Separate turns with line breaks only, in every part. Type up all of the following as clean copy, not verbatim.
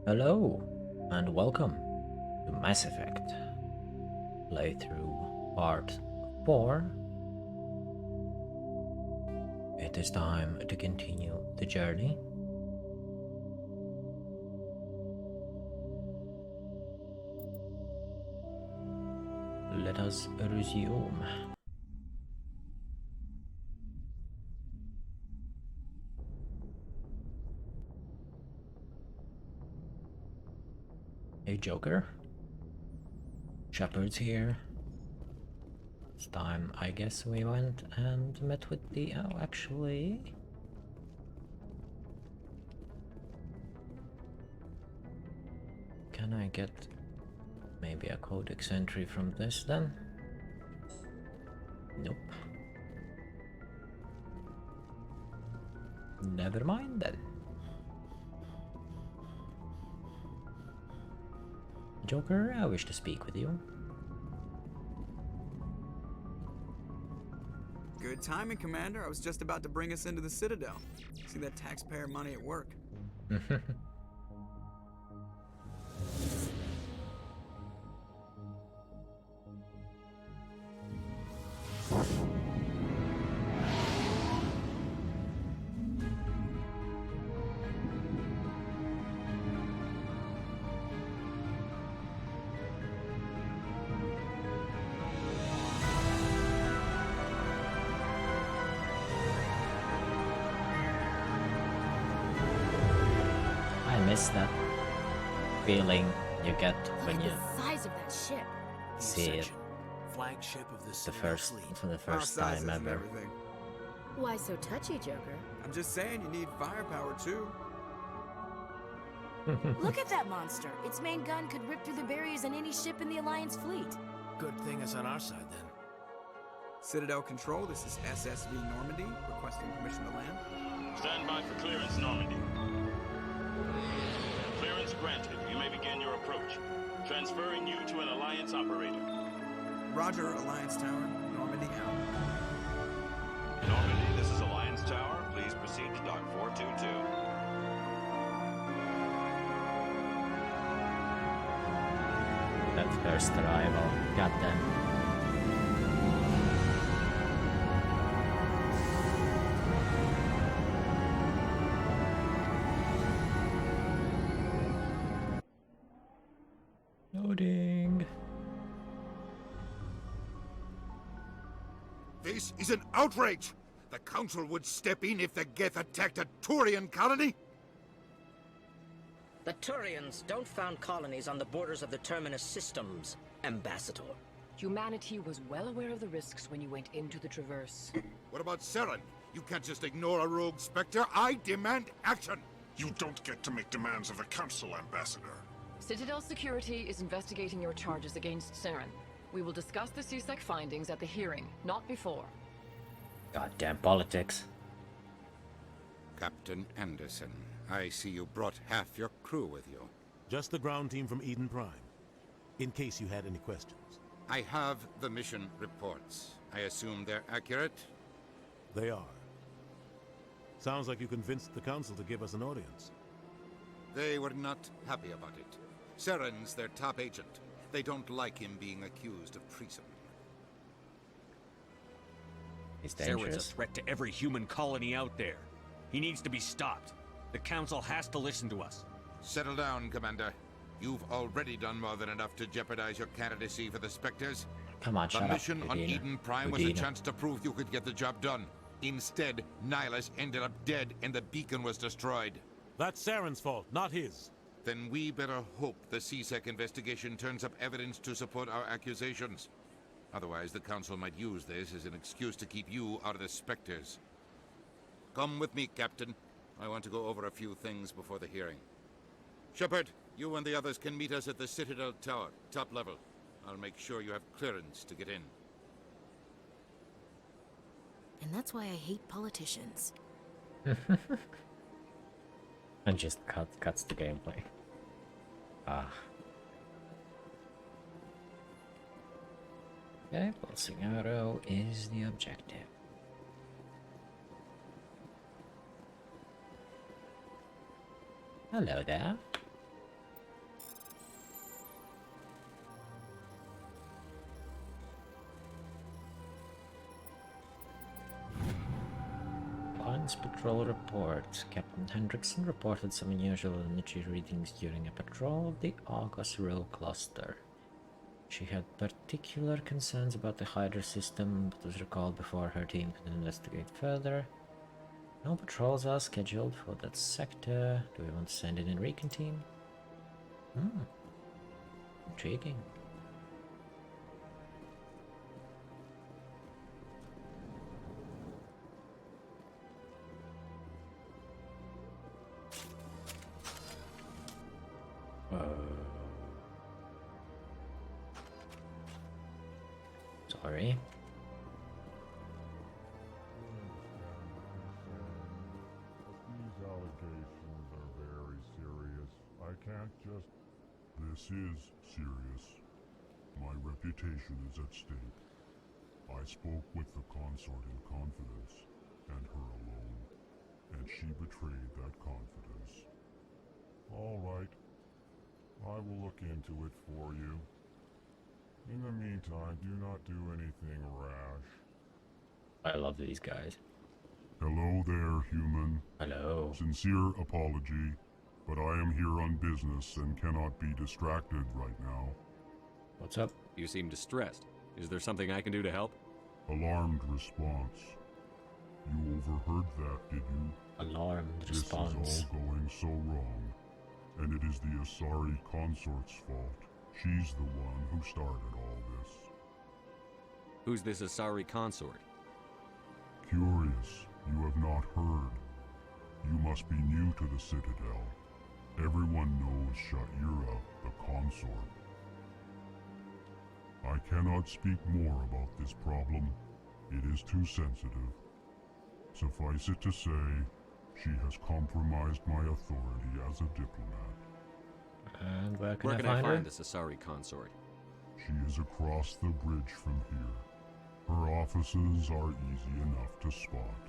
Hello, and welcome to Mass Effect playthrough part 4. It is time to continue the journey. Let us resume. Hey Joker, Shepard's here. It's time, I guess, we went and met with the... oh, actually... can I get maybe a codex entry from this then? Nope. Never mind then. Joker, I wish to speak with you.
Good timing, Commander. I was just about to bring us into the Citadel. See that taxpayer money at work.
I miss that feeling you get when you
the size of that ship.
see it
Flagship of the
for
Citadel fleet.
the
Our
first
sizes
time
and
ever.
everything.
Why so touchy, Joker?
I'm just saying you need firepower too.
Look at that monster. Its main gun could rip through the barriers in any ship in the Alliance fleet.
Good thing it's on our side then.
Citadel Control, this is SSV Normandy, requesting permission to land.
Stand by for clearance, Normandy. Clearance granted. You may begin your approach. Transferring you to an Alliance operator.
Roger, Alliance Tower, Normandy out.
Normandy, this is Alliance Tower. Please proceed to Dock 422.
That first arrival, goddamn. Loading.
This is an outrage! The Council would step in if the Geth attacked a Turian colony?
The Turians don't found colonies on the borders of the Terminus systems, Ambassador.
Humanity was well aware of the risks when you went into the Traverse.
What about Saren? You can't just ignore a rogue Spectre. I demand action!
You don't get to make demands of the Council, Ambassador.
Citadel Security is investigating your charges against Saren. We will discuss the CSEC findings at the hearing, not before.
Goddamn politics.
Captain Anderson, I see you brought half your crew with you.
Just the ground team from Eden Prime. In case you had any questions.
I have the mission reports. I assume they're accurate?
They are. Sounds like you convinced the Council to give us an audience.
They were not happy about it. Saren's their top agent. They don't like him being accused of treason.
He's
Saren's a
dangerous.
threat to every human colony out there. He needs to be stopped. The Council has to listen to us.
Settle down, Commander. You've already done more than enough to jeopardize your candidacy for the Spectres.
Come on,
The
shut up,
mission on
Udina.
Eden Prime was a
Udina.
chance to prove you could get the job done. Instead, Nihilus ended up dead and the beacon was destroyed.
That's Saren's fault, not his.
Then we better hope the CSEC investigation turns up evidence to support our accusations. Otherwise, the Council might use this as an excuse to keep you out of the Spectres. Come with me, Captain. I want to go over a few things before the hearing. Shepard, you and the others can meet us at the Citadel Tower, top level. I'll make sure you have clearance to get in.
And that's why I hate politicians.
And just cuts the gameplay. Ah. Okay, pulsing arrow is the objective. Hello there. patrol report. Captain Hendrickson reported some unusual energy readings during a patrol of the August Row cluster. She had particular concerns about the Hydra system, but was recalled before her team could investigate further. No patrols are scheduled for that sector. Do we want to send in a recon team? Intriguing. Sorry.
These allegations are very serious. I can't just... This is serious. My reputation is at stake. I spoke with the consort in confidence, and her alone, and she betrayed that confidence. All right. I will look into it for you. In the meantime, do not do anything rash.
I love these guys.
Hello there, human.
Hello.
Sincere apology, but I am here on business and cannot be distracted right now.
What's up?
You seem distressed. Is there something I can do to help?
Alarmed response. You overheard that, did you?
Alarmed response.
This is all going so wrong, and it is the Asari consort's fault. She's the one who started all this.
Who's this Asari consort?
Curious, you have not heard. You must be new to the Citadel. Everyone knows Sha'ira, the consort. I cannot speak more about this problem. It is too sensitive. Suffice it to say, she has compromised my authority as a diplomat.
And where can
Where
I
can
find
I
her?
find this Asari consort?
She is across the bridge from here. Her offices are easy enough to spot.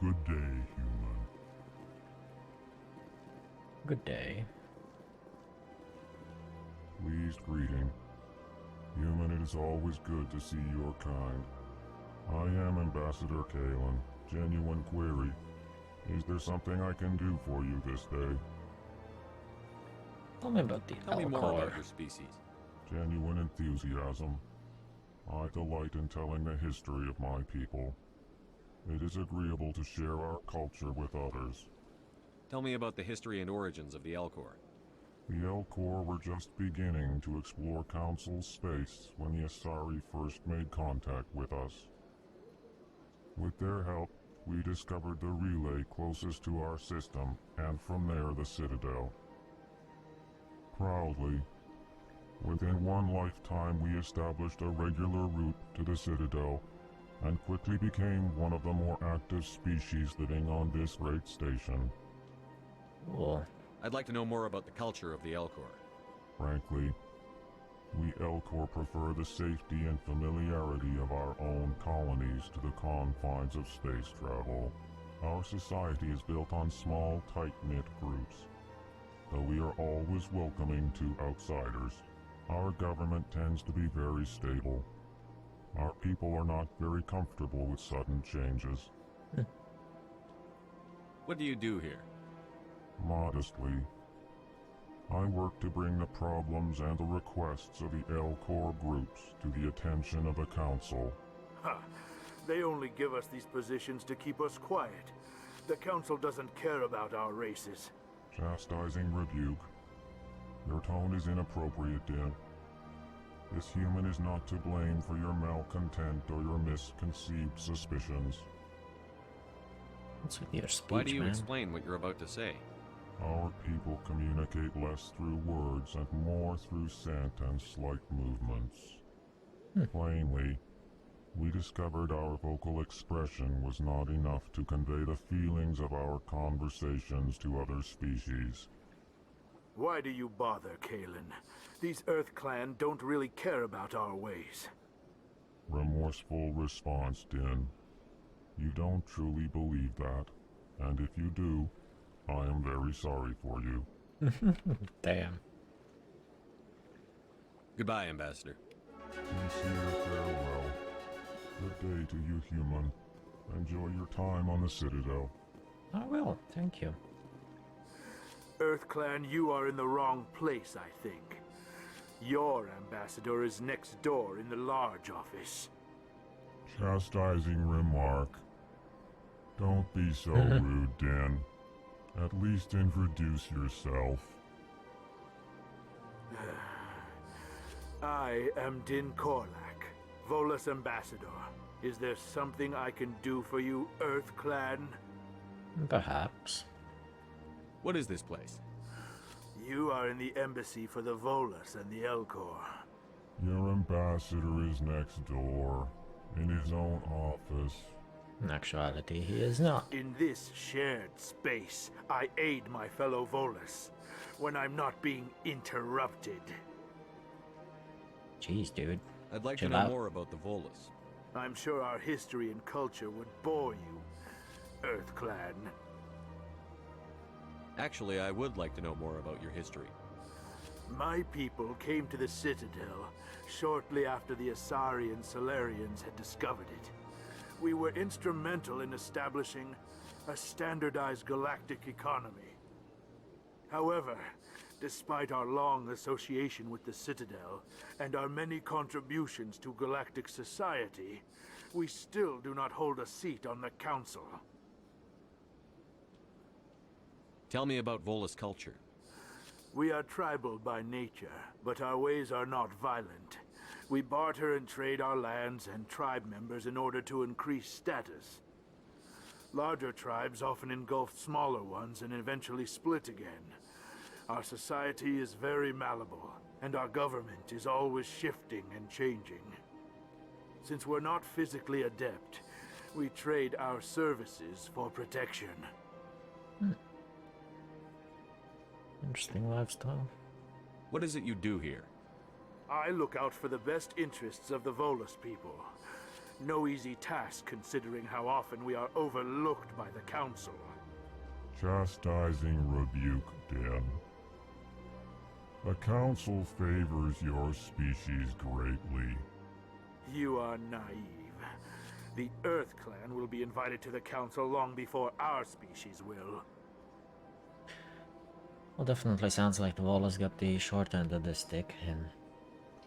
Good day, human.
Good day.
Pleased greeting. Human, it is always good to see your kind. I am Ambassador Kalen. Genuine query. Is there something I can do for you this day?
Tell me about the
Tell me more
Alcor.
about your species.
Genuine enthusiasm. I delight in telling the history of my people. It is agreeable to share our culture with others.
Tell me about the history and origins of the Elcor.
The Elcor were just beginning to explore Council's space when the Asari first made contact with us. With their help, we discovered the relay closest to our system, and from there the Citadel. Proudly, within one lifetime we established a regular route to the Citadel, and quickly became one of the more active species living on this great station.
Cool.
I'd like to know more about the culture of the Elcor.
Frankly, we Elcor prefer the safety and familiarity of our own colonies to the confines of space travel. Our society is built on small, tight-knit groups. Though we are always welcoming to outsiders, our government tends to be very stable. Our people are not very comfortable with sudden changes.
What do you do here?
Modestly, I work to bring the problems and the requests of the Elcor groups to the attention of the Council.
Ha! They only give us these positions to keep us quiet. The Council doesn't care about our races.
Chastising rebuke. Your tone is inappropriate, Din. This human is not to blame for your malcontent or your misconceived suspicions.
What's with your speech,
Why do you
man?
explain what you're about to say?
Our people communicate less through words and more through scent and slight movements. Plainly, we discovered our vocal expression was not enough to convey the feelings of our conversations to other species.
Why do you bother, Kalen? These Earth Clan don't really care about our ways.
Remorseful response, Din. You don't truly believe that, and if you do, I am very sorry for you.
Damn.
Goodbye, Ambassador.
Sincere farewell. Good day to you, human. Enjoy your time on the Citadel.
I will, thank you.
EarthClan, you are in the wrong place, I think. Your ambassador is next door in the large office.
Chastising remark. Don't be so rude, Dan. At least introduce yourself.
I am Din Korlak, Volus ambassador. Is there something I can do for you, EarthClan?
Perhaps.
What is this place?
You are in the embassy for the Volus and the Elcor.
Your ambassador is next door, in his own office.
In actuality, he is not.
In this shared space, I aid my fellow Volus when I'm not being interrupted.
Jeez, dude.
I'd like
Chill
to know
out.
more about the Volus.
I'm sure our history and culture would bore you, EarthClan.
Actually, I would like to know more about your history.
My people came to the Citadel shortly after the Asari and Solarians had discovered it. We were instrumental in establishing a standardized galactic economy. However, despite our long association with the Citadel and our many contributions to galactic society, we still do not hold a seat on the Council.
Tell me about Volus culture.
We are tribal by nature, but our ways are not violent. We barter and trade our lands and tribe members in order to increase status. Larger tribes often engulf smaller ones and eventually split again. Our society is very malleable, and our government is always shifting and changing. Since we're not physically adept, we trade our services for protection.
Interesting lifestyle.
What is it you do here?
I look out for the best interests of the Volus people. No easy task considering how often we are overlooked by the Council.
Chastising rebuke, Dan. The Council favors your species greatly.
You are naive. The EarthClan will be invited to the Council long before our species will.
Well, definitely sounds like the Volus got the short end of the stick in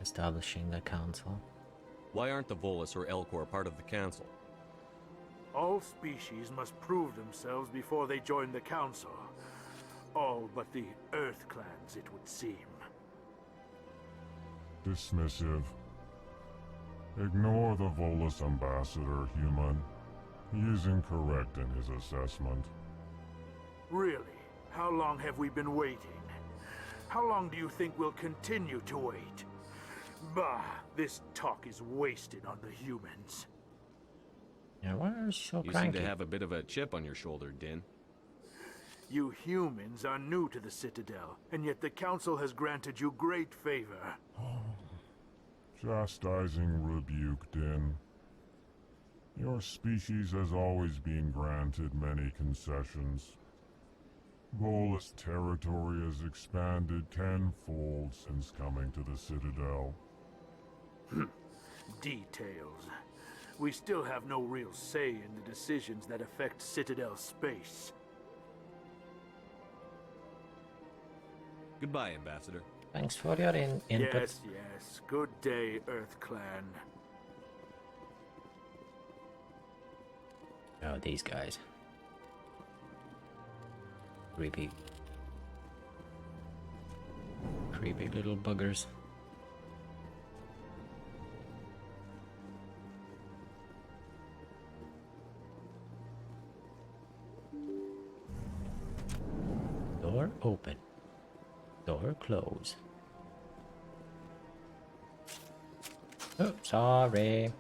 establishing the council.
Why aren't the Volus or Elcor part of the Council?
All species must prove themselves before they join the Council. All but the EarthClans, it would seem.
Dismissive. Ignore the Volus ambassador, human. He is incorrect in his assessment.
Really? How long have we been waiting? How long do you think we'll continue to wait? Bah, this talk is wasted on the humans.
Yeah, why are you so
You
cranky?
seem to have a bit of a chip on your shoulder, Din.
You humans are new to the Citadel, and yet the Council has granted you great favor.
Chastising rebuke, Din. Your species has always been granted many concessions. Volus territory has expanded tenfold since coming to the Citadel.
Details. We still have no real say in the decisions that affect Citadel space.
Goodbye, Ambassador.
Thanks for your input.
Yes, yes. Good day, EarthClan.
Oh, these guys. Creepy. Creepy little buggers. Door open. Door close. Oh, sorry.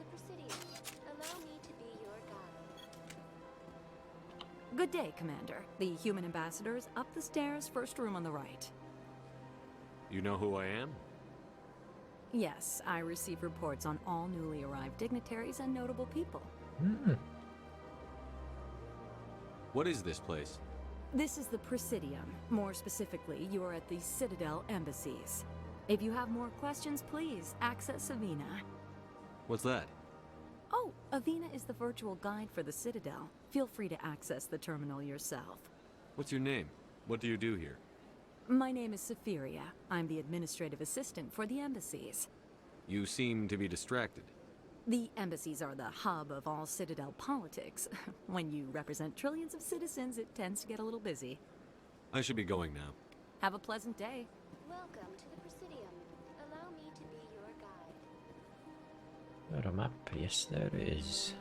Good day, Commander. The human ambassador is up the stairs, first room on the right.
You know who I am?
Yes, I receive reports on all newly arrived dignitaries and notable people.
What is this place?
This is the Presidium. More specifically, you are at the Citadel embassies. If you have more questions, please access Savina.
What's that?
Oh, Avina is the virtual guide for the Citadel. Feel free to access the terminal yourself.
What's your name? What do you do here?
My name is Safiria. I'm the administrative assistant for the embassies.
You seem to be distracted.
The embassies are the hub of all Citadel politics. When you represent trillions of citizens, it tends to get a little busy.
I should be going now.
Have a pleasant day.
Welcome to the Presidium. Allow me to be your guide.
Got a map? Yes, there is.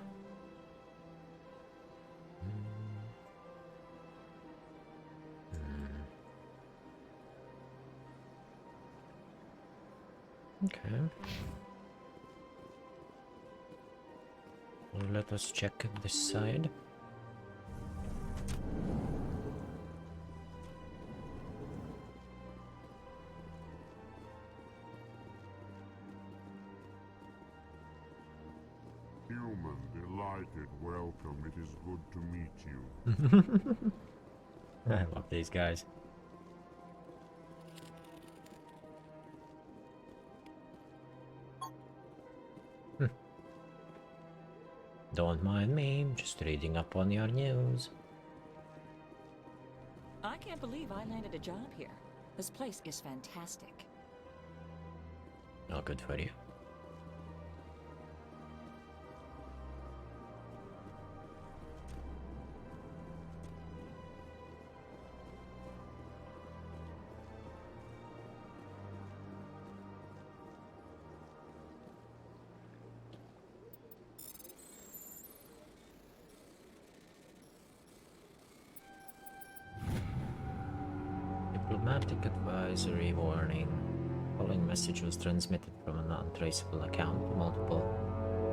Okay. Well, let us check this side.
Human, delighted, welcome. It is good to meet you.
I love these guys. Don't mind me, just reading up on your news.
I can't believe I landed a job here. This place is fantastic.
Oh, good for you. Diplomatic advisory warning. Following message was transmitted from an untraceable account to multiple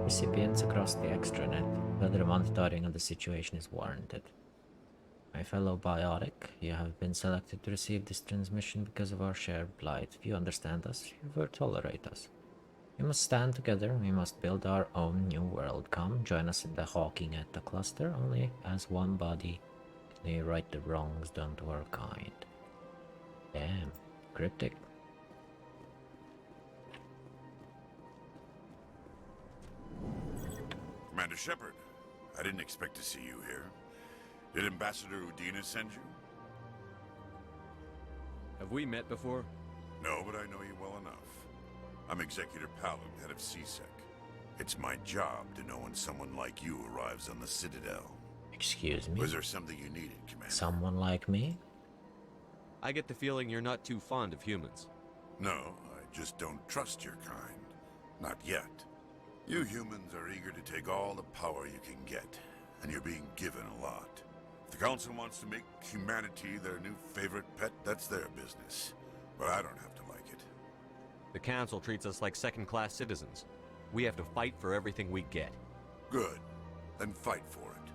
recipients across the extranet. Further monitoring of the situation is warranted. My fellow biotic, you have been selected to receive this transmission because of our shared plight. If you understand us, you will tolerate us. We must stand together. We must build our own new world. Come, join us in the hawking at the cluster. Only as one body can we right the wrongs done to our kind. Damn, cryptic.
Commander Shepard, I didn't expect to see you here. Did Ambassador Udina send you?
Have we met before?
No, but I know you well enough. I'm Executor Palin, head of CSEC. It's my job to know when someone like you arrives on the Citadel.
Excuse me?
Was there something you needed, Commander?
Someone like me?
I get the feeling you're not too fond of humans.
No, I just don't trust your kind. Not yet. You humans are eager to take all the power you can get, and you're being given a lot. If the Council wants to make humanity their new favorite pet, that's their business. But I don't have to like it.
The Council treats us like second-class citizens. We have to fight for everything we get.
Good. Then fight for it.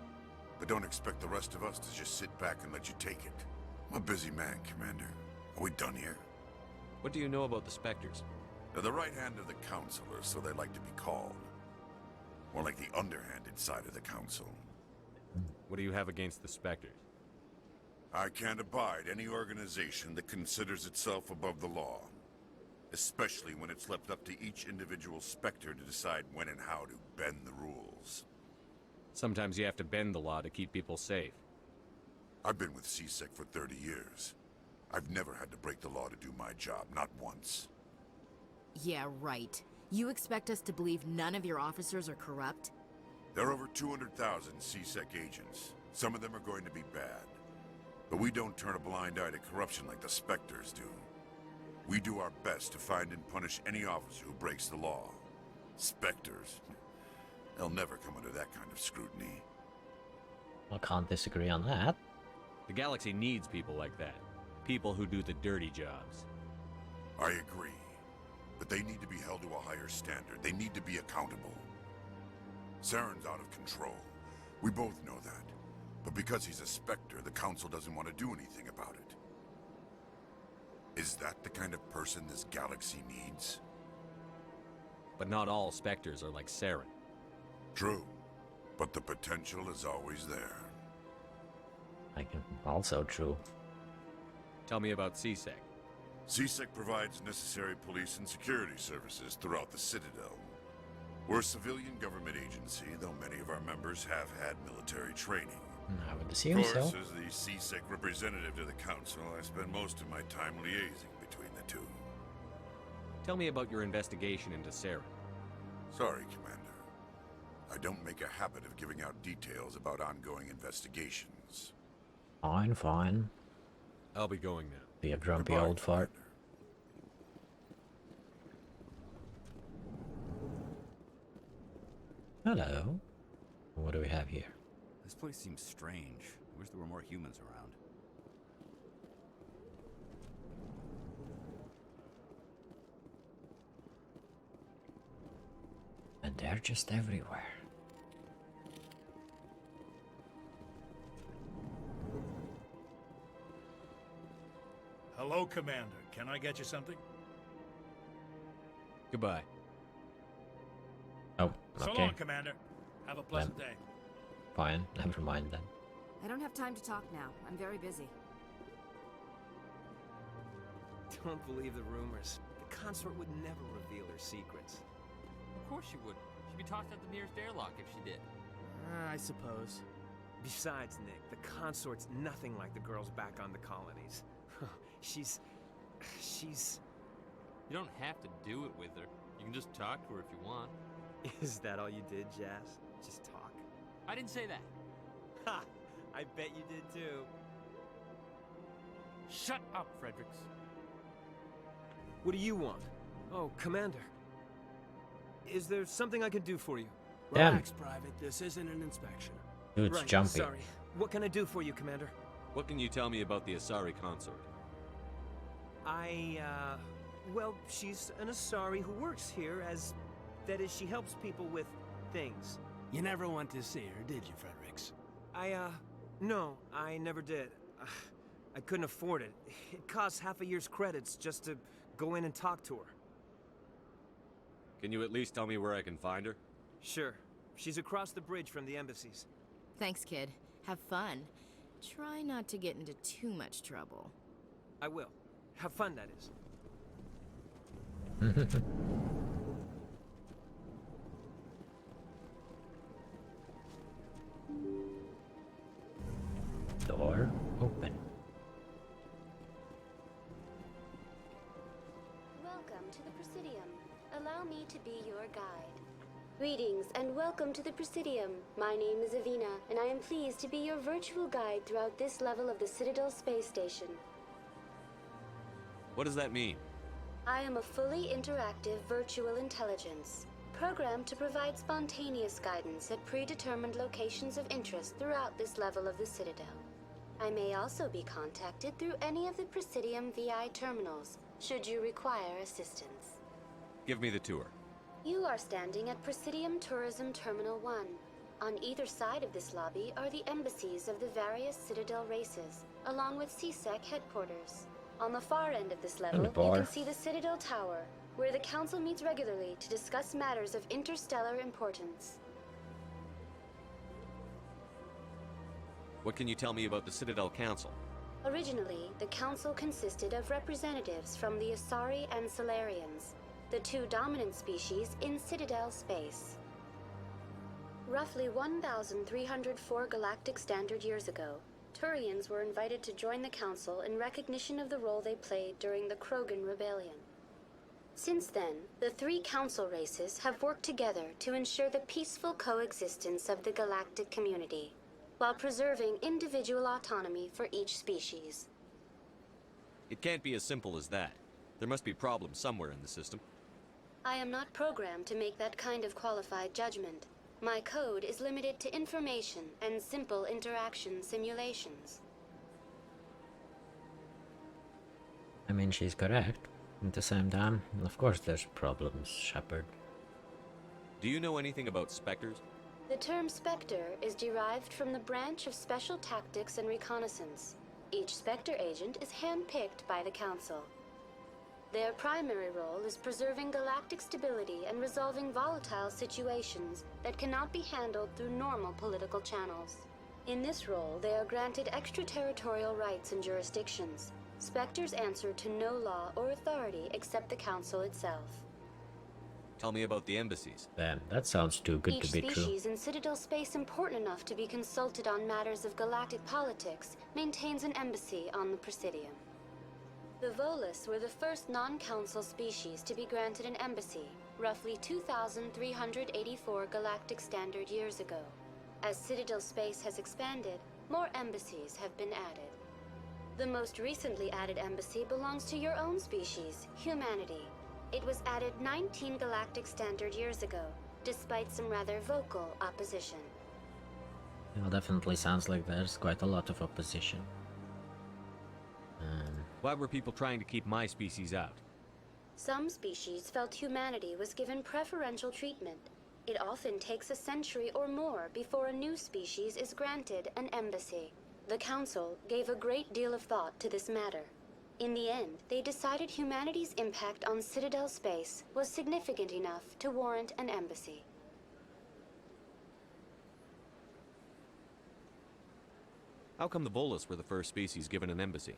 But don't expect the rest of us to just sit back and let you take it. I'm a busy man, Commander. Are we done here?
What do you know about the Spectres?
They're the right hand of the Council, or so they like to be called. More like the underhanded side of the Council.
What do you have against the Spectres?
I can't abide any organization that considers itself above the law. Especially when it's left up to each individual Spectre to decide when and how to bend the rules.
Sometimes you have to bend the law to keep people safe.
I've been with CSEC for 30 years. I've never had to break the law to do my job, not once.
Yeah, right. You expect us to believe none of your officers are corrupt?
There are over 200,000 CSEC agents. Some of them are going to be bad. But we don't turn a blind eye to corruption like the Spectres do. We do our best to find and punish any officer who breaks the law. Spectres, they'll never come under that kind of scrutiny.
I can't disagree on that.
The galaxy needs people like that. People who do the dirty jobs.
I agree. But they need to be held to a higher standard. They need to be accountable. Saren's out of control. We both know that. But because he's a Spectre, the Council doesn't want to do anything about it. Is that the kind of person this galaxy needs?
But not all Spectres are like Saren.
True. But the potential is always there.
Also true.
Tell me about CSEC.
CSEC provides necessary police and security services throughout the Citadel. We're a civilian government agency, though many of our members have had military training.
I would assume
Of course,
so.
as the CSEC representative to the Council, I spend most of my time liaising between the two.
Tell me about your investigation into Saren.
Sorry, Commander. I don't make a habit of giving out details about ongoing investigations.
Fine, fine.
I'll be going now.
Be a grumpy
Goodbye,
old fart. Hello. What do we have here?
This place seems strange. I wish there were more humans around.
And they're just everywhere.
Hello, Commander. Can I get you something?
Goodbye.
Oh,
So
okay.
long, Commander. Have a pleasant day.
Fine, never mind then.
I don't have time to talk now. I'm very busy.
Don't believe the rumors. The consort would never reveal her secrets.
Of course she would. She'd be tossed out the nearest airlock if she did.
I suppose. Besides, Nick, the consort's nothing like the girls back on the colonies. she's...
You don't have to do it with her. You can just talk to her if you want.
Is that all you did, Jazz? Just talk?
I didn't say that.
Ha! I bet you did too.
Shut up, Fredericks.
What do you want? Oh, Commander. Is there something I can do for you?
Damn.
Relax, Private. This isn't an inspection.
Dude's
Right,
jumpy.
sorry. What can I do for you, Commander?
What can you tell me about the Asari consort?
Well, she's an Asari who works here as... That is, she helps people with things.
You never went to see her, did you, Fredericks?
No, I never did. I couldn't afford it. It costs half a year's credits just to go in and talk to her.
Can you at least tell me where I can find her?
Sure. She's across the bridge from the embassies.
Thanks, kid. Have fun. Try not to get into too much trouble.
I will. Have fun, that is.
Door open.
Welcome to the Presidium. Allow me to be your guide. Greetings and welcome to the Presidium. My name is Avina, and I am pleased to be your virtual guide throughout this level of the Citadel space station.
What does that mean?
I am a fully interactive virtual intelligence, programmed to provide spontaneous guidance at predetermined locations of interest throughout this level of the Citadel. I may also be contacted through any of the Presidium VI terminals, should you require assistance.
Give me the tour.
You are standing at Presidium Tourism Terminal 1. On either side of this lobby are the embassies of the various Citadel races, along with CSEC headquarters. On the far end of this level, you can see the Citadel Tower, where the Council meets regularly to discuss matters of interstellar importance.
What can you tell me about the Citadel Council?
Originally, the Council consisted of representatives from the Asari and Solarians, the two dominant species in Citadel space. Roughly 1,304 galactic standard years ago, Turians were invited to join the Council in recognition of the role they played during the Krogan Rebellion. Since then, the three Council races have worked together to ensure the peaceful coexistence of the galactic community, while preserving individual autonomy for each species.
It can't be as simple as that. There must be problems somewhere in the system.
I am not programmed to make that kind of qualified judgment. My code is limited to information and simple interaction simulations.
I mean, she's correct. At the same time, of course there's problems, Shepard.
Do you know anything about Spectres?
The term Spectre is derived from the branch of Special Tactics and Reconnaissance. Each Spectre agent is handpicked by the Council. Their primary role is preserving galactic stability and resolving volatile situations that cannot be handled through normal political channels. In this role, they are granted extraterritorial rights and jurisdictions. Spectres answer to no law or authority except the Council itself.
Tell me about the embassies.
Damn, that sounds too good
Each
to be true.
species in Citadel space important enough to be consulted on matters of galactic politics maintains an embassy on the Presidium. The Volus were the first non-council species to be granted an embassy, roughly 2,384 galactic standard years ago. As Citadel space has expanded, more embassies have been added. The most recently added embassy belongs to your own species, humanity. It was added 19 galactic standard years ago, despite some rather vocal opposition.
Yeah, definitely sounds like there's quite a lot of opposition.
Why were people trying to keep my species out?
Some species felt humanity was given preferential treatment. It often takes a century or more before a new species is granted an embassy. The Council gave a great deal of thought to this matter. In the end, they decided humanity's impact on Citadel space was significant enough to warrant an embassy.
How come the Volus were the first species given an embassy?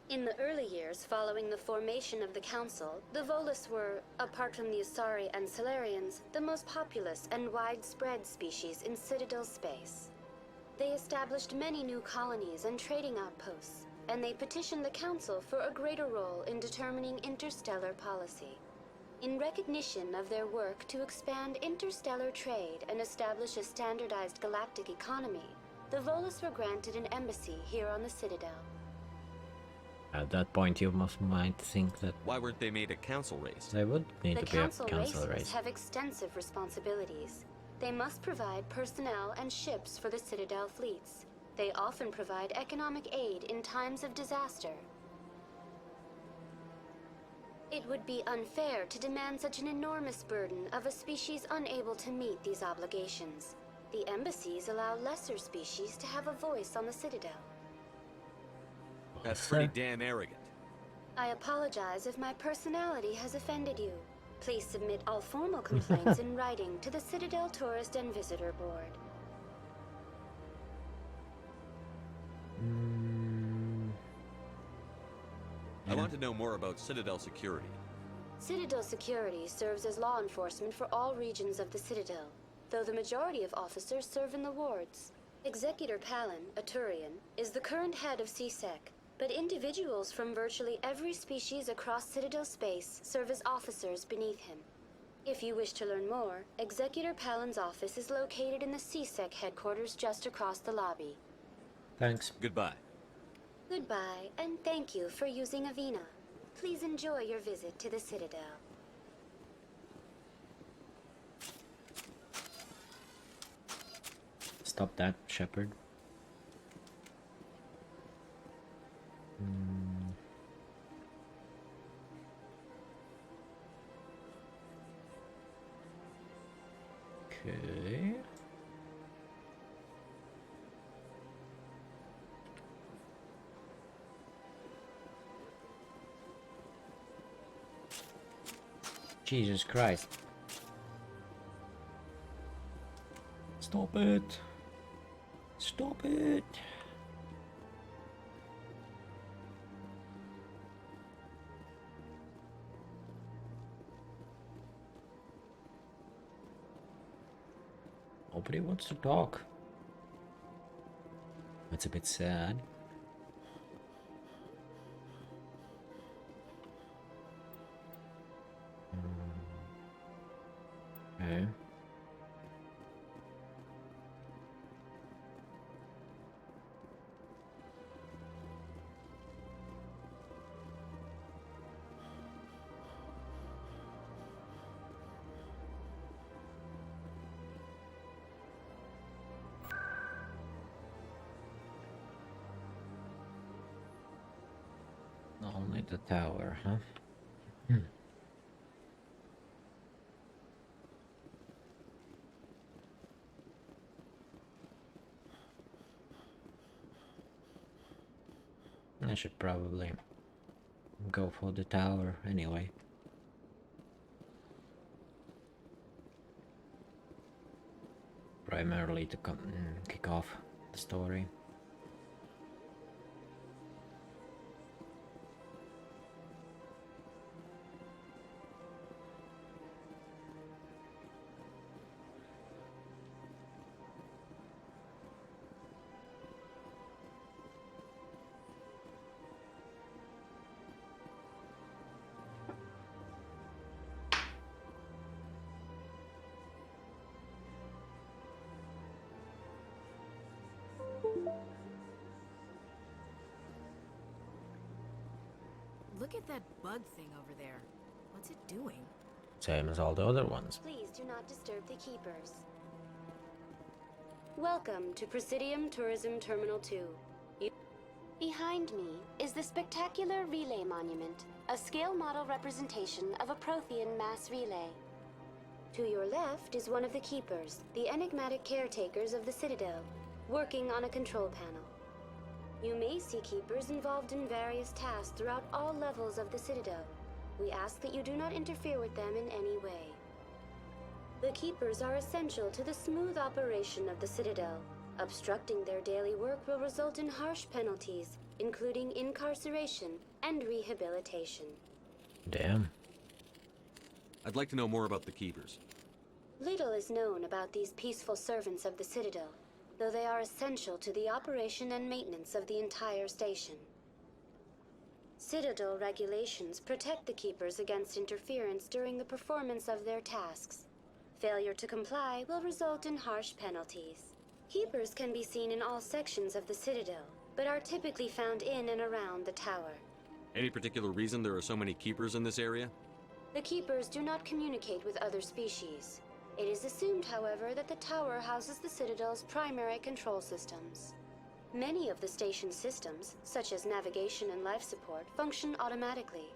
In the early years following the formation of the Council, the Volus were, apart from the Asari and Salarians, the most populous and widespread species in Citadel space. They established many new colonies and trading outposts, and they petitioned the Council for a greater role in determining interstellar policy. In recognition of their work to expand interstellar trade and establish a standardized galactic economy, the Volus were granted an embassy here on the Citadel.
At that point, you might think that...
Why weren't they made a council race?
They would need to be a council
races
race.
have extensive responsibilities. They must provide personnel and ships for the Citadel fleets. They often provide economic aid in times of disaster. It would be unfair to demand such an enormous burden of a species unable to meet these obligations. The embassies allow lesser species to have a voice on the Citadel.
That's pretty damn arrogant.
I apologize if my personality has offended you. Please submit all formal complaints in writing to the Citadel Tourist and Visitor Board.
I want to know more about Citadel security.
Citadel security serves as law enforcement for all regions of the Citadel, though the majority of officers serve in the wards. Executor Palin, a Turian, is the current head of CSEC, but individuals from virtually every species across Citadel space serve as officers beneath him. If you wish to learn more, Executor Palin's office is located in the CSEC headquarters just across the lobby.
Thanks.
Goodbye.
Goodbye, and thank you for using Avina. Please enjoy your visit to the Citadel.
Stop that, Shepard. Okay. Jesus Christ. Stop it. Stop it. Nobody wants to talk. It's a bit sad. Okay. Only the tower, huh? I should probably go for the tower anyway. Primarily to kick off the story.
Look at that bug thing over there. What's it doing?
Same as all the other ones.
Please do not disturb the keepers. Welcome to Presidium Tourism Terminal 2. Behind me is the spectacular Relay Monument, a scale model representation of a Prothean mass relay. To your left is one of the keepers, the enigmatic caretakers of the Citadel, working on a control panel. You may see keepers involved in various tasks throughout all levels of the Citadel. We ask that you do not interfere with them in any way. The keepers are essential to the smooth operation of the Citadel. Obstructing their daily work will result in harsh penalties, including incarceration and rehabilitation.
Damn.
I'd like to know more about the Keepers.
Little is known about these peaceful servants of the Citadel, though they are essential to the operation and maintenance of the entire station. Citadel regulations protect the Keepers against interference during the performance of their tasks. Failure to comply will result in harsh penalties. Keepers can be seen in all sections of the Citadel, but are typically found in and around the tower.
Any particular reason there are so many Keepers in this area?
The Keepers do not communicate with other species. It is assumed, however, that the tower houses the Citadel's primary control systems. Many of the station's systems, such as navigation and life support, function automatically.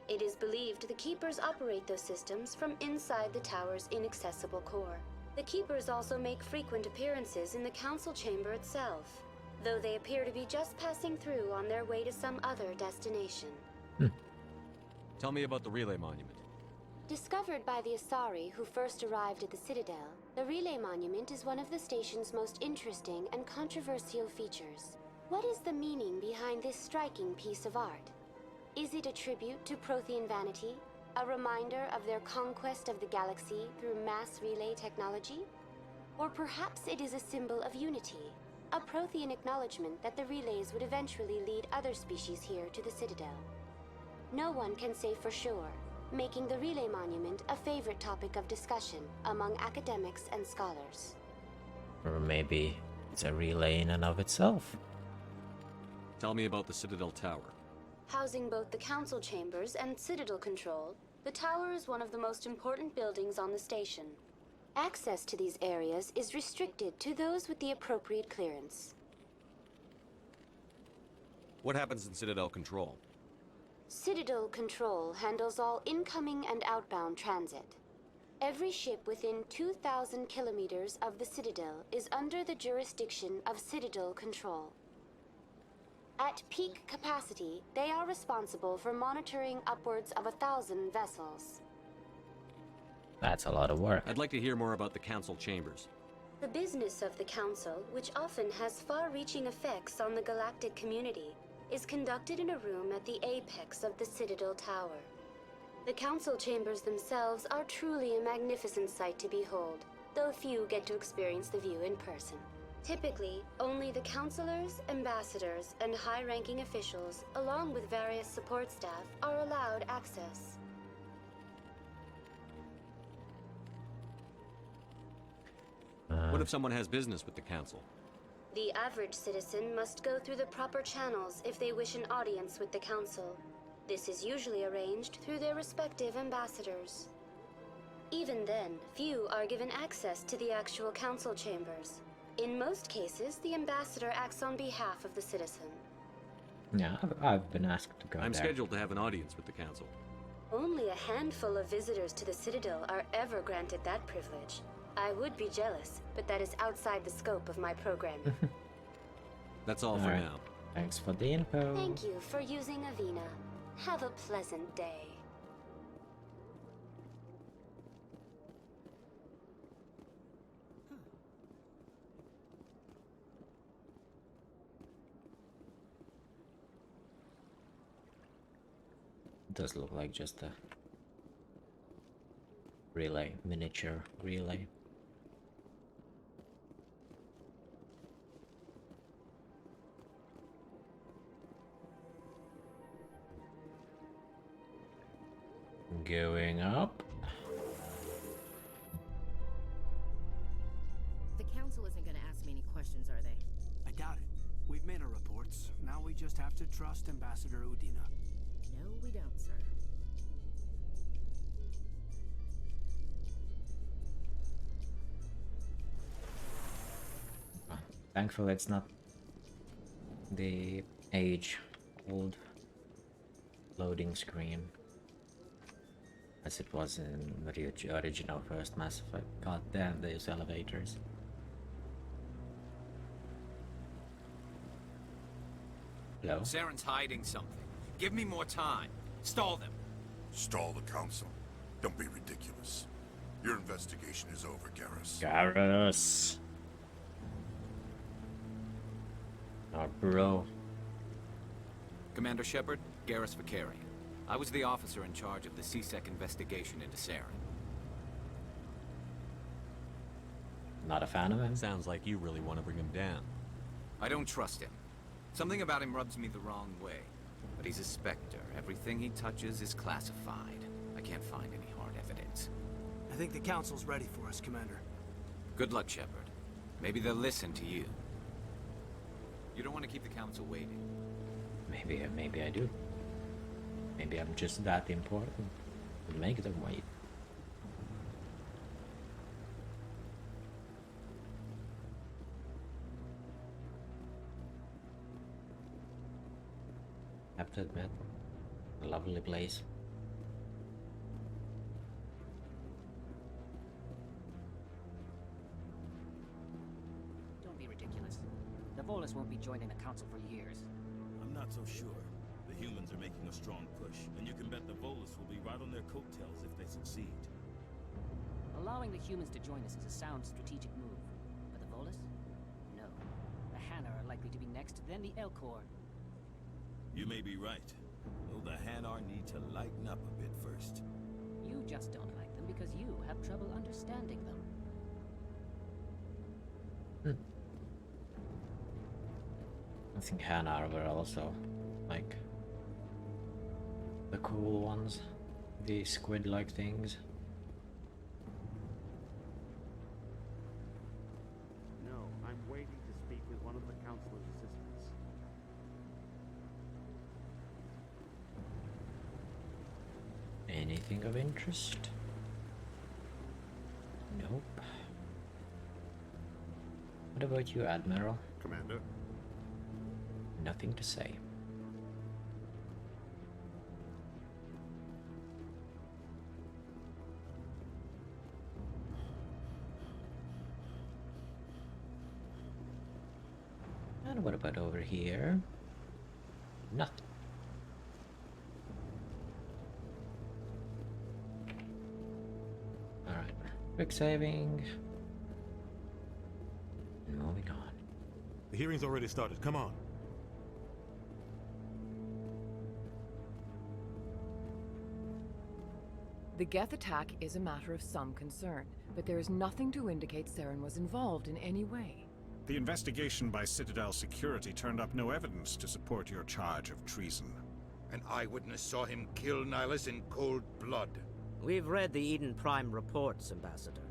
It is believed the Keepers operate those systems from inside the tower's inaccessible core. The Keepers also make frequent appearances in the Council Chamber itself, though they appear to be just passing through on their way to some other destination.
Tell me about the Relay Monument.
Discovered by the Asari who first arrived at the Citadel, the Relay Monument is one of the station's most interesting and controversial features. What is the meaning behind this striking piece of art? Is it a tribute to Prothean vanity? A reminder of their conquest of the galaxy through mass relay technology? Or perhaps it is a symbol of unity, a Prothean acknowledgement that the relays would eventually lead other species here to the Citadel. No one can say for sure, making the Relay Monument a favorite topic of discussion among academics and scholars.
Or maybe it's a relay in and of itself.
Tell me about the Citadel Tower.
Housing both the Council Chambers and Citadel Control, the tower is one of the most important buildings on the station. Access to these areas is restricted to those with the appropriate clearance.
What happens in Citadel Control?
Citadel Control handles all incoming and outbound transit. Every ship within 2,000 kilometers of the Citadel is under the jurisdiction of Citadel Control. At peak capacity, they are responsible for monitoring upwards of 1,000 vessels.
That's a lot of work.
I'd like to hear more about the Council Chambers.
The business of the Council, which often has far-reaching effects on the galactic community, is conducted in a room at the apex of the Citadel Tower. The Council Chambers themselves are truly a magnificent sight to behold, though few get to experience the view in person. Typically, only the councilors, ambassadors, and high-ranking officials, along with various support staff, are allowed access.
What if someone has business with the Council?
The average citizen must go through the proper channels if they wish an audience with the Council. This is usually arranged through their respective ambassadors. Even then, few are given access to the actual Council Chambers. In most cases, the ambassador acts on behalf of the citizen.
Yeah, I've been asked to go
I'm
there.
scheduled to have an audience with the Council.
Only a handful of visitors to the Citadel are ever granted that privilege. I would be jealous, but that is outside the scope of my programming.
That's all for
Alright.
now.
Thanks for the info.
Thank you for using Avina. Have a pleasant day.
It does look like just a relay, miniature relay. Going up.
The Council isn't gonna ask me any questions, are they?
I doubt it. We've made our reports. Now we just have to trust Ambassador Udina.
No, we don't, sir.
Thankfully, it's not the age-old loading screen as it was in the original first Mass Effect. God damn those elevators. Hello?
Saren's hiding something. Give me more time. Stall them.
Stall the council? Don't be ridiculous. Your investigation is over, Garrus.
Garrus. Our bro.
Commander Shepard, Garrus Vicarian. I was the officer in charge of the C-Sec investigation into Saren.
Not a fan of him?
Sounds like you really want to bring him down.
I don't trust him. Something about him rubs me the wrong way. But he's a Spectre. Everything he touches is classified. I can't find any hard evidence.
I think the Council's ready for us, Commander.
Good luck, Shepard. Maybe they'll listen to you. You don't want to keep the Council waiting.
Maybe I do. Maybe I'm just that important to make them wait. Have to admit, a lovely place.
Don't be ridiculous. The Volus won't be joining the Council for years.
I'm not so sure. The humans are making a strong push, and you can bet the Volus will be right on their coattails if they succeed.
Allowing the humans to join us is a sound strategic move. But the Volus? No. The Hanna are likely to be next, then the Elcor.
You may be right. Though the Hanar need to lighten up a bit first.
You just don't like them because you have trouble understanding them.
I think Hanar were also like the cool ones, the squid-like things.
No, I'm waiting to speak with one of the Councilor's assistants.
Anything of interest? Nope. What about you, Admiral?
Commander?
Nothing to say. And what about over here? Nothing. Alright, quick saving. And moving on.
The hearing's already started. Come on.
The Geth attack is a matter of some concern, but there is nothing to indicate Saren was involved in any way.
The investigation by Citadel Security turned up no evidence to support your charge of treason.
An eyewitness saw him kill Nihilus in cold blood.
We've read the Eden Prime reports, Ambassador.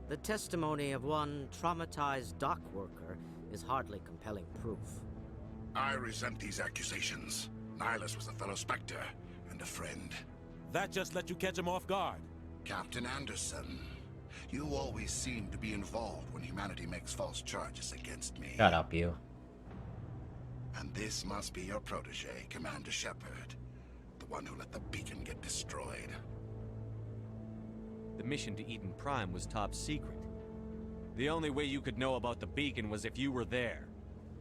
The testimony of one traumatized dock worker is hardly compelling proof.
I resent these accusations. Nihilus was a fellow Spectre and a friend.
That just let you catch him off guard.
Captain Anderson, you always seem to be involved when humanity makes false charges against me.
Shut up, you.
And this must be your protege, Commander Shepard. The one who let the beacon get destroyed.
The mission to Eden Prime was top secret. The only way you could know about the beacon was if you were there.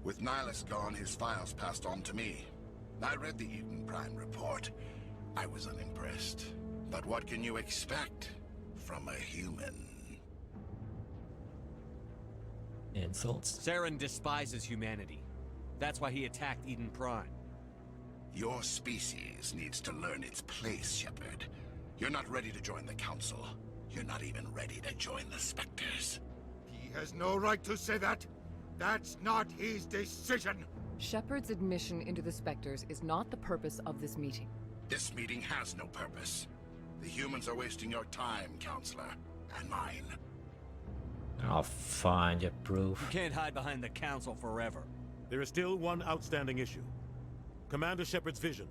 With Nihilus gone, his files passed on to me. I read the Eden Prime report. I was unimpressed. But what can you expect from a human?
Insults.
Saren despises humanity. That's why he attacked Eden Prime.
Your species needs to learn its place, Shepard. You're not ready to join the Council. You're not even ready to join the Spectres.
He has no right to say that. That's not his decision.
Shepard's admission into the Spectres is not the purpose of this meeting.
This meeting has no purpose. The humans are wasting your time, Counselor, and mine.
I'll find your proof.
You can't hide behind the Council forever.
There is still one outstanding issue. Commander Shepard's vision.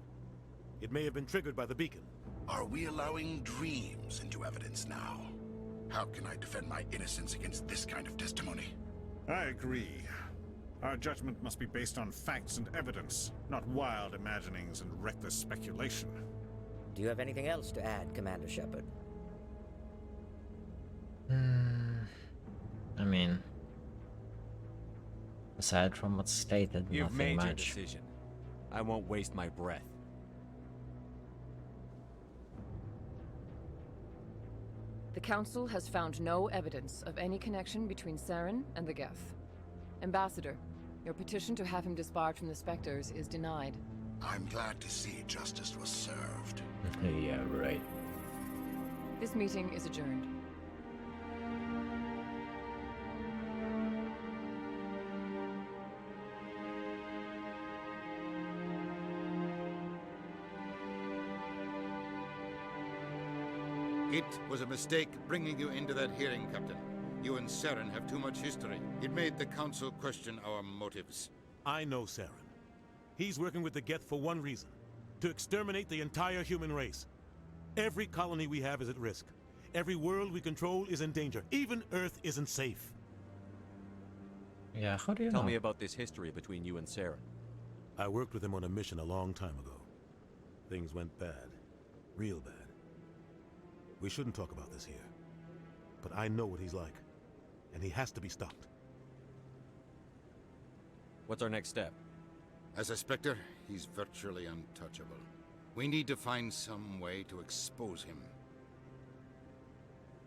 It may have been triggered by the beacon.
Are we allowing dreams into evidence now? How can I defend my innocence against this kind of testimony?
I agree. Our judgment must be based on facts and evidence, not wild imaginings and reckless speculation.
Do you have anything else to add, Commander Shepard?
I mean, aside from what's stated,
You've
nothing
made
much.
your decision. I won't waste my breath.
The Council has found no evidence of any connection between Saren and the Geth. Ambassador, your petition to have him disbarred from the Spectres is denied.
I'm glad to see justice was served.
Yeah, right.
This meeting is adjourned.
It was a mistake bringing you into that hearing, Captain. You and Saren have too much history. It made the Council question our motives.
I know Saren. He's working with the Geth for one reason. To exterminate the entire human race. Every colony we have is at risk. Every world we control is in danger. Even Earth isn't safe.
Yeah, how do you
Tell
know?
me about this history between you and Saren.
I worked with him on a mission a long time ago. Things went bad. Real bad. We shouldn't talk about this here. But I know what he's like. And he has to be stopped.
What's our next step?
As a Spectre, he's virtually untouchable. We need to find some way to expose him.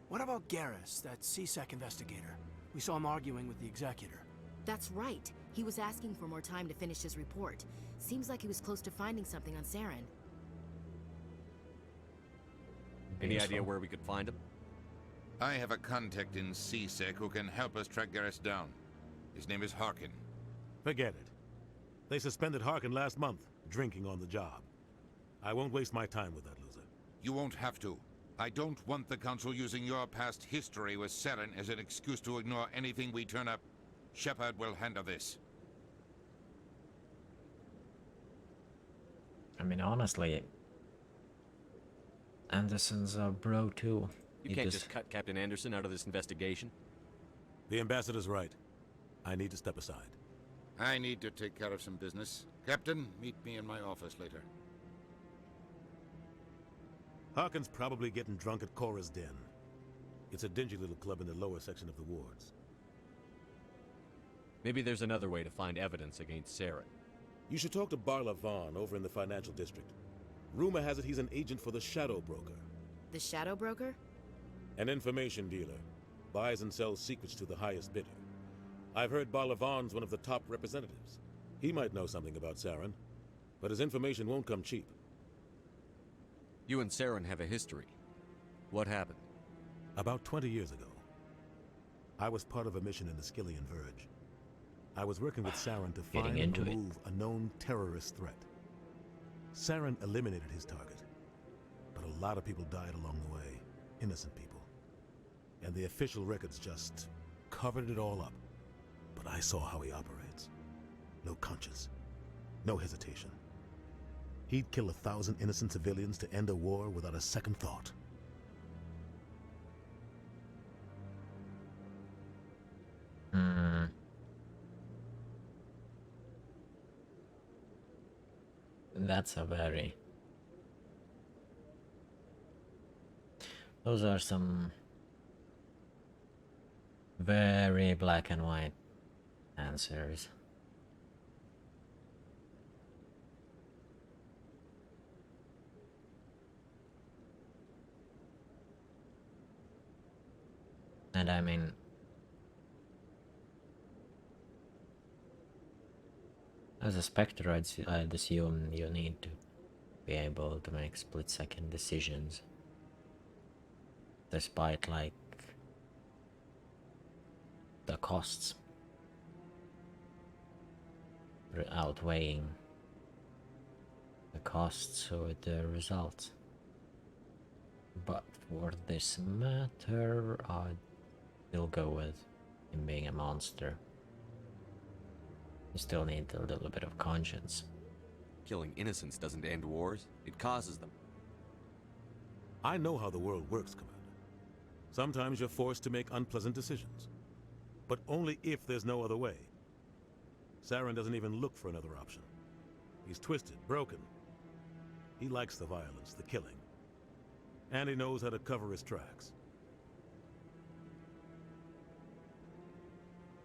What about Garrus, that CSEC investigator? We saw him arguing with the Executor.
That's right. He was asking for more time to finish his report. Seems like he was close to finding something on Saren.
Any idea where we could find him?
I have a contact in CSEC who can help us track Garrus down. His name is Harkin.
Forget it. They suspended Harkin last month, drinking on the job. I won't waste my time with that loser.
You won't have to. I don't want the Council using your past history with Saren as an excuse to ignore anything we turn up. Shepard will handle this.
I mean, honestly, Anderson's a bro too.
You
He
can't just cut Captain Anderson out of this investigation.
The ambassador's right. I need to step aside.
I need to take care of some business. Captain, meet me in my office later.
Harkin's probably getting drunk at Cora's Den. It's a dingy little club in the lower section of the wards.
Maybe there's another way to find evidence against Saren.
You should talk to Barla Vaughn over in the financial district. Rumor has it he's an agent for the Shadow Broker.
The Shadow Broker?
An information dealer. Buys and sells secrets to the highest bidder. I've heard Barla Vaughn's one of the top representatives. He might know something about Saren, but his information won't come cheap.
You and Saren have a history. What happened?
About 20 years ago, I was part of a mission in the Skillian Verge. I was working with Saren to find and remove a known terrorist threat. Saren eliminated his target, but a lot of people died along the way, innocent people. And the official records just covered it all up. But I saw how he operates. No conscience, no hesitation. He'd kill 1,000 innocent civilians to end a war without a second thought.
That's a very... Those are some very black and white answers. And I mean, as a Spectre, I'd assume you need to be able to make split-second decisions, despite, like, the costs outweighing the costs with the results. But for this matter, I'd still go with him being a monster. You still need a little bit of conscience.
Killing innocents doesn't end wars, it causes them.
I know how the world works, Commander. Sometimes you're forced to make unpleasant decisions. But only if there's no other way. Saren doesn't even look for another option. He's twisted, broken. He likes the violence, the killing. And he knows how to cover his tracks.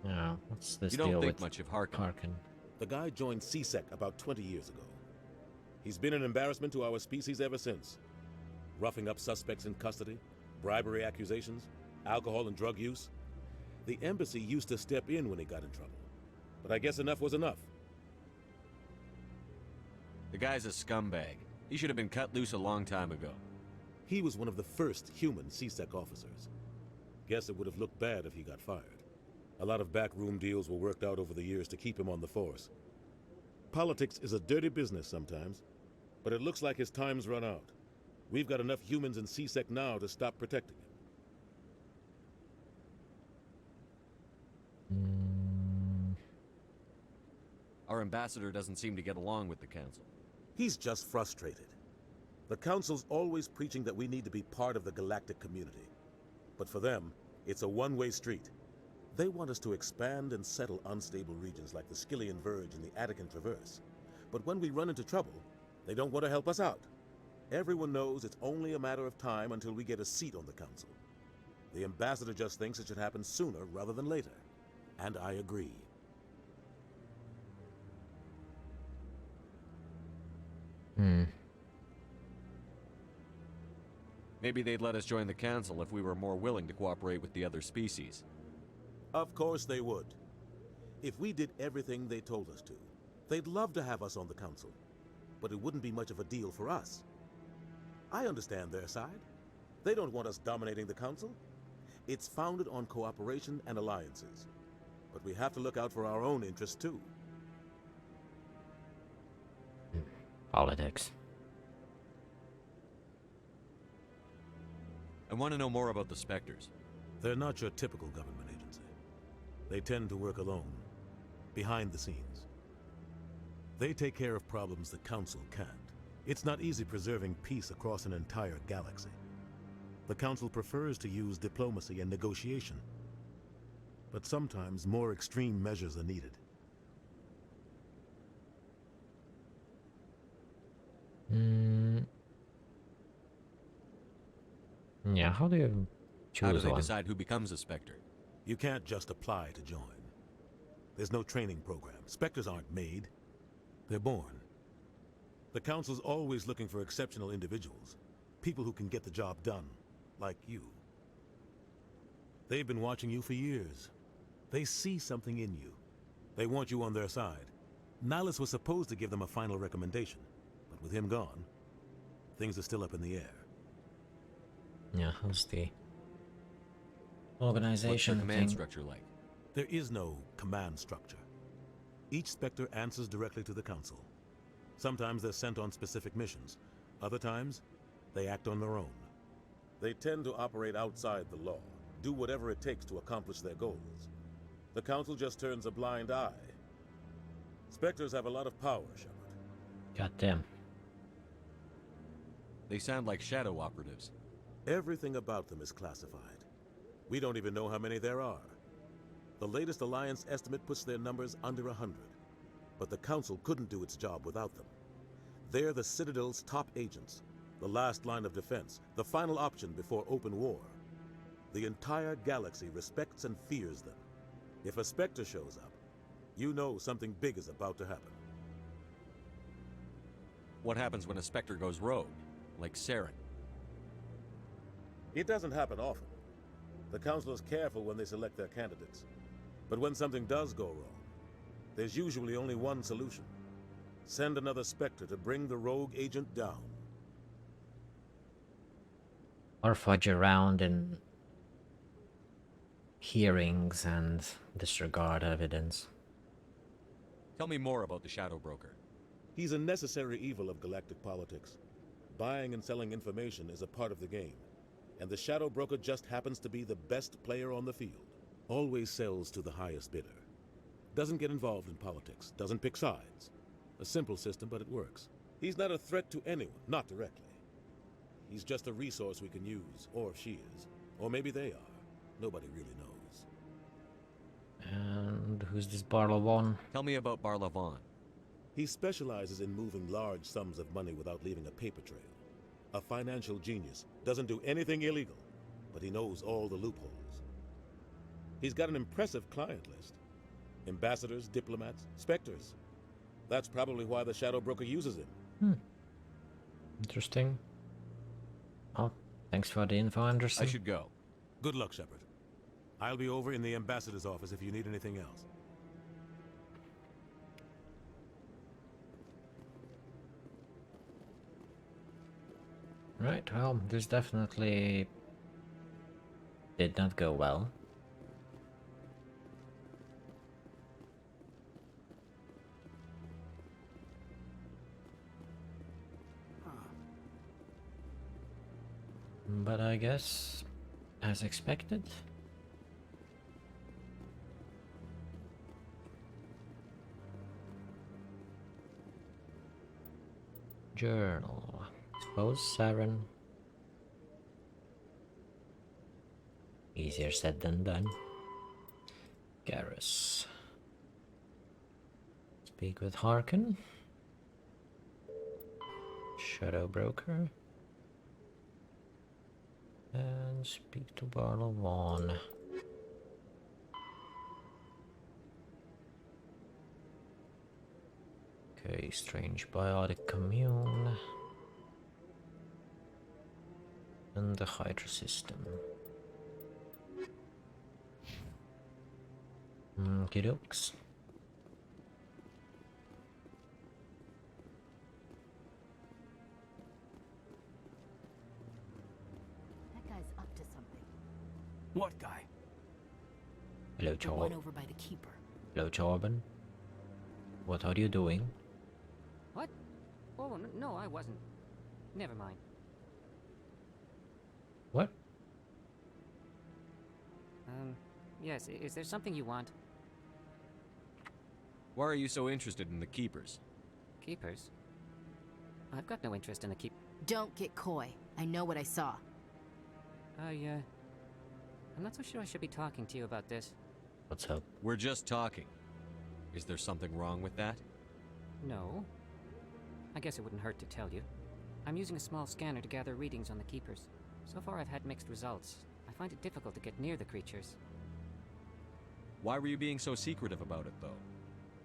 Now, what's this
You don't
deal
think
with
much of Harkin.
The guy joined CSEC about 20 years ago. He's been an embarrassment to our species ever since. Roughing up suspects in custody, bribery accusations, alcohol and drug use. The embassy used to step in when he got in trouble. But I guess enough was enough.
The guy's a scumbag. He should have been cut loose a long time ago.
He was one of the first human CSEC officers. Guess it would have looked bad if he got fired. A lot of backroom deals were worked out over the years to keep him on the force. Politics is a dirty business sometimes, but it looks like his time's run out. We've got enough humans in CSEC now to stop protecting him.
Our ambassador doesn't seem to get along with the Council.
He's just frustrated. The Council's always preaching that we need to be part of the galactic community. But for them, it's a one-way street. They want us to expand and settle unstable regions like the Skillian Verge and the Attican Traverse. But when we run into trouble, they don't want to help us out. Everyone knows it's only a matter of time until we get a seat on the Council. The ambassador just thinks it should happen sooner rather than later. And I agree.
Maybe they'd let us join the Council if we were more willing to cooperate with the other species.
Of course they would. If we did everything they told us to, they'd love to have us on the Council. But it wouldn't be much of a deal for us. I understand their side. They don't want us dominating the Council. It's founded on cooperation and alliances. But we have to look out for our own interests too.
Politics.
I want to know more about the Spectres.
They're not your typical government agency. They tend to work alone, behind the scenes. They take care of problems the Council can't. It's not easy preserving peace across an entire galaxy. The Council prefers to use diplomacy and negotiation. But sometimes more extreme measures are needed.
Yeah, how do you choose
How do they
one?
decide who becomes a Spectre?
You can't just apply to join. There's no training program. Spectres aren't made. They're born. The Council's always looking for exceptional individuals. People who can get the job done. Like you. They've been watching you for years. They see something in you. They want you on their side. Nihilus was supposed to give them a final recommendation. But with him gone, things are still up in the air.
Yeah, how's the
What's the
organization
command
thing?
structure like?
There is no command structure. Each Spectre answers directly to the Council. Sometimes they're sent on specific missions. Other times, they act on their own. They tend to operate outside the law, do whatever it takes to accomplish their goals. The Council just turns a blind eye. Spectres have a lot of power, Shepard.
Goddamn.
They sound like shadow operatives.
Everything about them is classified. We don't even know how many there are. The latest Alliance estimate puts their numbers under 100. But the Council couldn't do its job without them. They're the Citadel's top agents, the last line of defense, the final option before open war. The entire galaxy respects and fears them. If a Spectre shows up, you know something big is about to happen.
What happens when a Spectre goes rogue? Like Saren?
It doesn't happen often. The Council is careful when they select their candidates. But when something does go wrong, there's usually only one solution. Send another Spectre to bring the rogue agent down.
Or fudge around in hearings and disregard evidence.
Tell me more about the Shadow Broker.
He's a necessary evil of galactic politics. Buying and selling information is a part of the game. And the Shadow Broker just happens to be the best player on the field. Always sells to the highest bidder. Doesn't get involved in politics, doesn't pick sides. A simple system, but it works. He's not a threat to anyone, not directly. He's just a resource we can use, or she is. Or maybe they are. Nobody really knows.
And who's this Barlavon?
Tell me about Barlavon.
He specializes in moving large sums of money without leaving a paper trail. A financial genius. Doesn't do anything illegal, but he knows all the loopholes. He's got an impressive client list. Ambassadors, diplomats, specters. That's probably why the Shadow Broker uses him.
Interesting. Oh, thanks for the info, Anderson.
I should go.
Good luck, Shepard. I'll be over in the ambassador's office if you need anything else.
Right, well, this definitely did not go well. But I guess, as expected. Journal. Suppose Saren. Easier said than done. Garrus. Speak with Harkin. Shadow Broker. And speak to Barlavon. Okay, strange biotic commune. And the Hydra system. Okie dokes.
That guy's up to something.
What guy?
Hello,
The one
Chor.
over by the keeper.
Hello, Chorban. What are you doing?
What? Oh, no, I wasn't. Never mind.
What?
Yes, is there something you want?
Why are you so interested in the Keepers?
Keepers? I've got no interest in the keep.
Don't get coy. I know what I saw.
I'm not so sure I should be talking to you about this.
What's up?
We're just talking. Is there something wrong with that?
No. I guess it wouldn't hurt to tell you. I'm using a small scanner to gather readings on the Keepers. So far I've had mixed results. I find it difficult to get near the creatures.
Why were you being so secretive about it, though?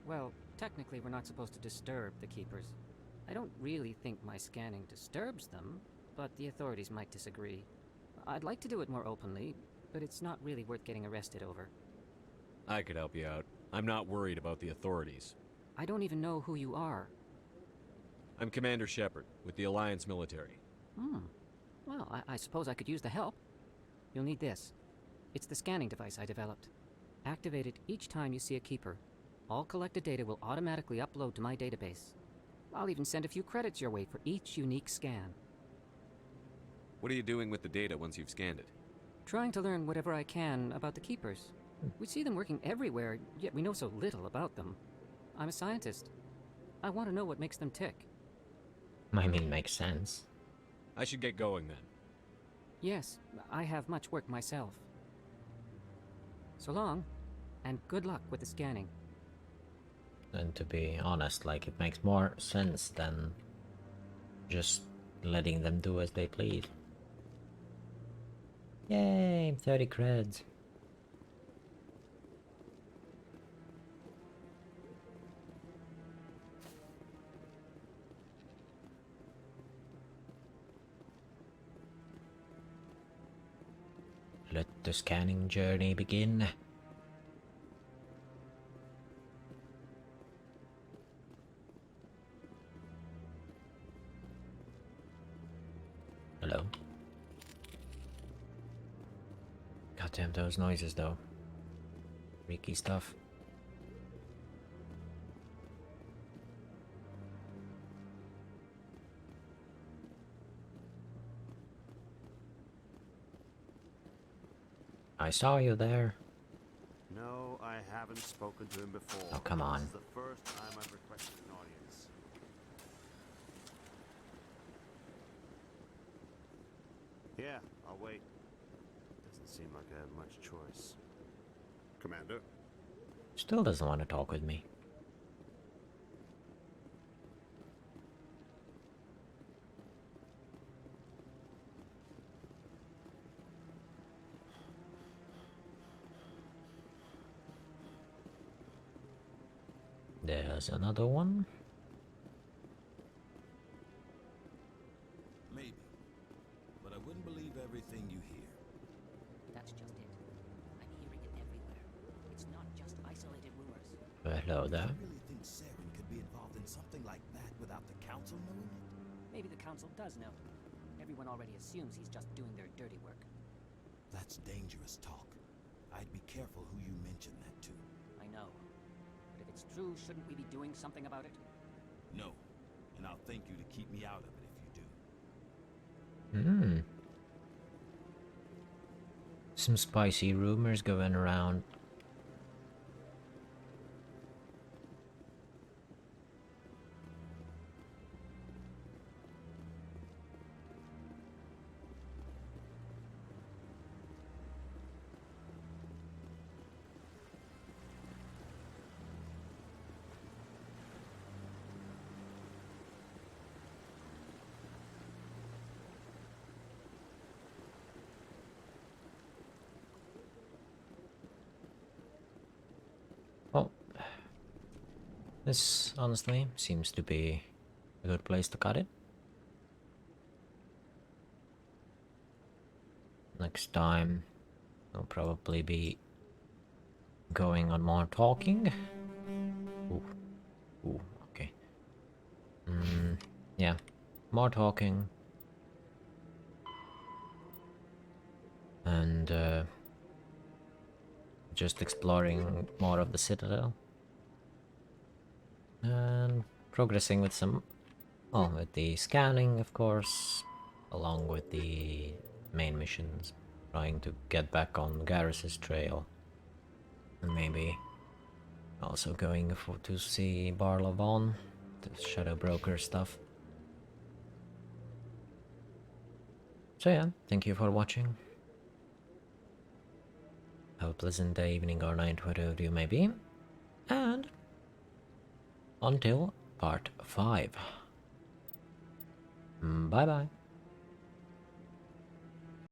Well, technically we're not supposed to disturb the Keepers. I don't really think my scanning disturbs them, but the authorities might disagree. I'd like to do it more openly, but it's not really worth getting arrested over.
I could help you out. I'm not worried about the authorities.
I don't even know who you are.
I'm Commander Shepard, with the Alliance military.
Well, I suppose I could use the help. You'll need this. It's the scanning device I developed. Activate it each time you see a Keeper. All collected data will automatically upload to my database. I'll even send a few credits your way for each unique scan.
What are you doing with the data once you've scanned it?
Trying to learn whatever I can about the Keepers. We see them working everywhere, yet we know so little about them. I'm a scientist. I want to know what makes them tick.
I mean, makes sense.
I should get going then.
Yes, I have much work myself. So long, and good luck with the scanning.
And to be honest, like, it makes more sense than just letting them do as they please. Yay, 30 creds. Let the scanning journey begin. Hello. Goddamn those noises though. Freaky stuff. I saw you there.
No, I haven't spoken to him before.
Oh, come on.
This is the first time I've requested an audience. Yeah, I'll wait. Doesn't seem like I have much choice.
Commander?
Still doesn't want to talk with me. There's another one.
Maybe. But I wouldn't believe everything you hear.
That's just it. I'm hearing it everywhere. It's not just isolated rumors.
Hello there.
I really think Saren could be involved in something like that without the Council knowing it?
Maybe the Council does know. Everyone already assumes he's just doing their dirty work.
That's dangerous talk. I'd be careful who you mention that to.
I know. But if it's true, shouldn't we be doing something about it?
No. And I'll thank you to keep me out of it if you do.
Some spicy rumors going around. Well, this honestly seems to be a good place to cut it. Next time we'll probably be going on more talking. Ooh, okay. Yeah, more talking. And just exploring more of the Citadel. And progressing with some, well, with the scanning, of course, along with the main missions. Trying to get back on Garrus's trail. And maybe also going to see Barla Vaughn, the Shadow Broker stuff. So yeah, thank you for watching. Have a pleasant day, evening or night, wherever you may be. And until part 5. Bye bye.